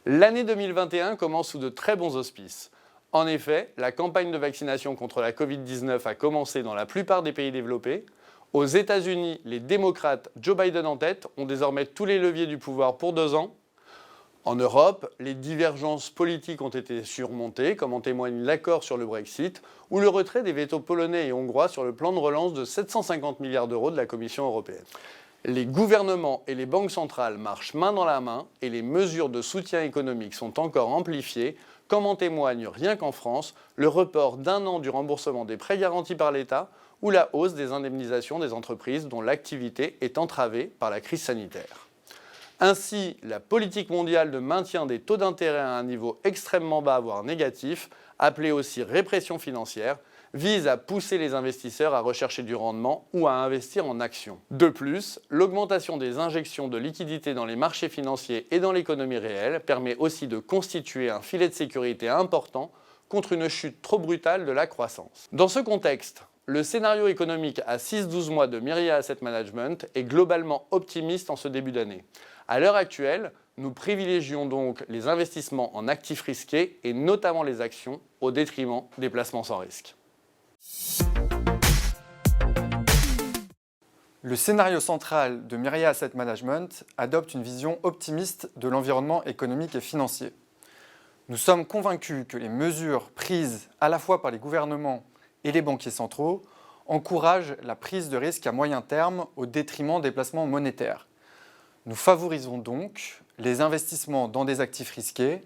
L'année 2021 commence sous de très bons auspices. En effet, la campagne de vaccination contre la Covid-19 a commencé dans la plupart des pays développés. Aux États-Unis, les démocrates, Joe Biden en tête, ont désormais tous les leviers du pouvoir pour 2 ans. En Europe, les divergences politiques ont été surmontées, comme en témoigne l'accord sur le Brexit ou le retrait des vétos polonais et hongrois sur le plan de relance de 750 milliards d'euros de la Commission européenne. Les gouvernements et les banques centrales marchent main dans la main et les mesures de soutien économique sont encore amplifiées, comme en témoigne rien qu'en France le report d'1 an du remboursement des prêts garantis par l'État ou la hausse des indemnisations des entreprises dont l'activité est entravée par la crise sanitaire. Ainsi, la politique mondiale de maintien des taux d'intérêt à un niveau extrêmement bas, voire négatif, appelée aussi répression financière, vise à pousser les investisseurs à rechercher du rendement ou à investir en actions. De plus, l'augmentation des injections de liquidités dans les marchés financiers et dans l'économie réelle permet aussi de constituer un filet de sécurité important contre une chute trop brutale de la croissance. Dans ce contexte, le scénario économique à 6-12 mois de Myriad Asset Management est globalement optimiste en ce début d'année. À l'heure actuelle, nous privilégions donc les investissements en actifs risqués et notamment les actions au détriment des placements sans risque. Le scénario central de Myriad Asset Management adopte une vision optimiste de l'environnement économique et financier. Nous sommes convaincus que les mesures prises à la fois par les gouvernements et les banquiers centraux encouragent la prise de risque à moyen terme au détriment des placements monétaires. Nous favorisons donc les investissements dans des actifs risqués,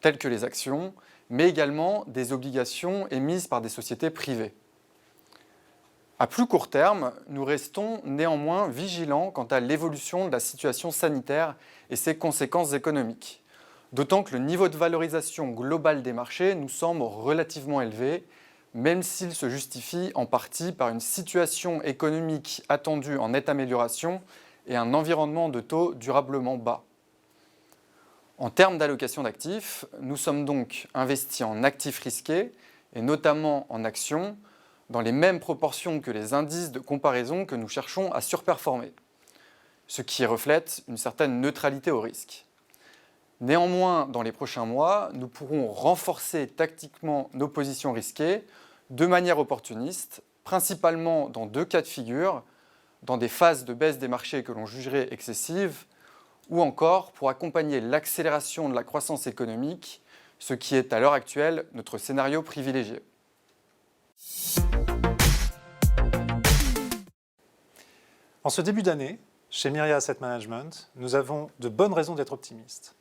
tels que les actions, mais également des obligations émises par des sociétés privées. À plus court terme, nous restons néanmoins vigilants quant à l'évolution de la situation sanitaire et ses conséquences économiques, d'autant que le niveau de valorisation global des marchés nous semble relativement élevé, même s'il se justifie en partie par une situation économique attendue en nette amélioration et un environnement de taux durablement bas. En termes d'allocation d'actifs, nous sommes donc investis en actifs risqués et notamment en actions dans les mêmes proportions que les indices de comparaison que nous cherchons à surperformer, ce qui reflète une certaine neutralité au risque. Néanmoins, dans les prochains mois, nous pourrons renforcer tactiquement nos positions risquées de manière opportuniste, principalement dans 2 cas de figure, dans des phases de baisse des marchés que l'on jugerait excessives, ou encore pour accompagner l'accélération de la croissance économique, ce qui est à l'heure actuelle notre scénario privilégié. En ce début d'année, chez Myriad Asset Management, nous avons de bonnes raisons d'être optimistes.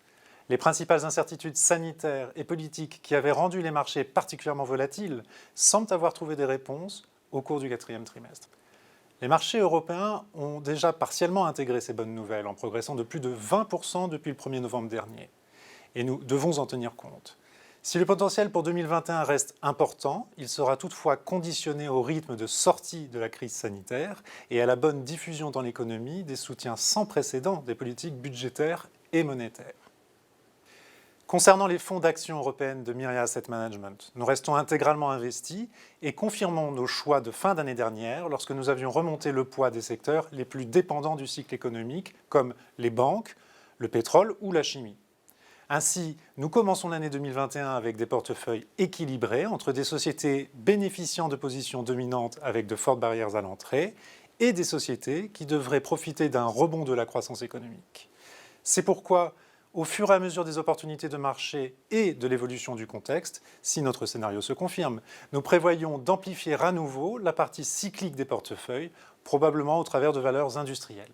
Les principales incertitudes sanitaires et politiques qui avaient rendu les marchés particulièrement volatiles semblent avoir trouvé des réponses au cours du 4e trimestre. Les marchés européens ont déjà partiellement intégré ces bonnes nouvelles en progressant de plus de 20% depuis le 1er novembre dernier. Et nous devons en tenir compte. Si le potentiel pour 2021 reste important, il sera toutefois conditionné au rythme de sortie de la crise sanitaire et à la bonne diffusion dans l'économie des soutiens sans précédent des politiques budgétaires et monétaires. Concernant les fonds d'action européennes de Myriad Asset Management, nous restons intégralement investis et confirmons nos choix de fin d'année dernière lorsque nous avions remonté le poids des secteurs les plus dépendants du cycle économique, comme les banques, le pétrole ou la chimie. Ainsi, nous commençons l'année 2021 avec des portefeuilles équilibrés entre des sociétés bénéficiant de positions dominantes avec de fortes barrières à l'entrée et des sociétés qui devraient profiter d'un rebond de la croissance économique. C'est pourquoi, au fur et à mesure des opportunités de marché et de l'évolution du contexte, si notre scénario se confirme, nous prévoyons d'amplifier à nouveau la partie cyclique des portefeuilles, probablement au travers de valeurs industrielles.